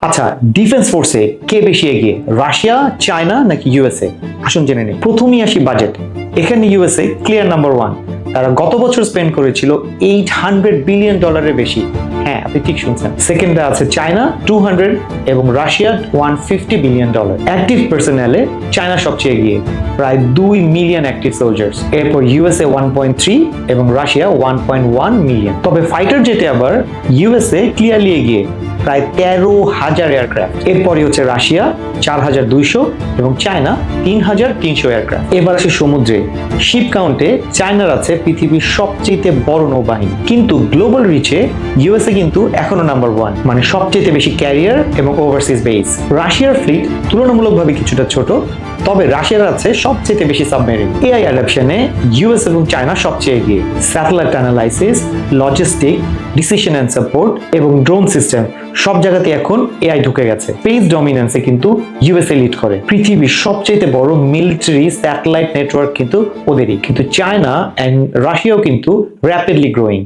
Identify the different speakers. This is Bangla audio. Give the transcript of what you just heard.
Speaker 1: আচ্ছা, ডিফেন্স ফোর্সে কে বেশি এগিয়ে, রাশিয়া, চায়না নাকি ইউএসএ? আসুন জেনে নিই। প্রথমেই আসি বাজেট। এখানে ইউএসএ ক্লিয়ার নাম্বার ওয়ান। তারা গত বছর স্পেন্ড করেছিল $800 বিলিয়ন বেশি। হ্যাঁ, আপনি ঠিক শুনছেন। সেকেন্ডে আছে চায়না 200 এবং রাশিয়া $150 বিলিয়ন। অ্যাক্টিভ পার্সোনালে চায়না সবচেয়ে এগিয়ে, প্রায় 2 মিলিয়ন অ্যাক্টিভ সোলজার্স। এরপর ইউএসএ 1.3 এবং রাশিয়া 1.1 মিলিয়ন। তবে ফাইটার জেটে আবার ইউএসএ ক্লিয়ারলি এগিয়ে, প্রায় 13,000 এয়ারক্রাফট। এরপরে হচ্ছে রাশিয়া 4,200 এবং চায়না 3,300 এয়ারক্রাফট। এবার আসে সমুদ্রে। শিপ কাউন্টে চায়নার আছে পৃথিবীর সবচেয়ে বড় নৌবাহিনী, কিন্তু গ্লোবাল রিচে ইউএসএ কিন্তু এখনো নাম্বার ওয়ান, মানে সবচেয়ে বেশি ক্যারিয়ার এবং ওভারসিজ বেস। রাশিয়ার ফ্লিট তুলনামূলকভাবে কিছুটা ছোট, তবে রাশিয়ার আছে সবচেয়ে বেশি সাবমেরিন। এআই অ্যাডাপশনে ইউএস এবং চায়না সবচেয়ে এগিয়ে। Satellite analysis, logistic, decision and support এবং ড্রোন সিস্টেম সব জায়গাতে এখন এআই ঢুকে গেছে। স্পেস ডমিনেন্সে কিন্তু ইউএসএ লিড করে। পৃথিবীর সবচেয়ে বড় মিলিটারি স্যাটেলাইট নেটওয়ার্ক কিন্তু ওদেরই। কিন্তু চায়না এন্ড রাশিয়াও কিন্তু র্যাপিডলি গ্রোয়িং।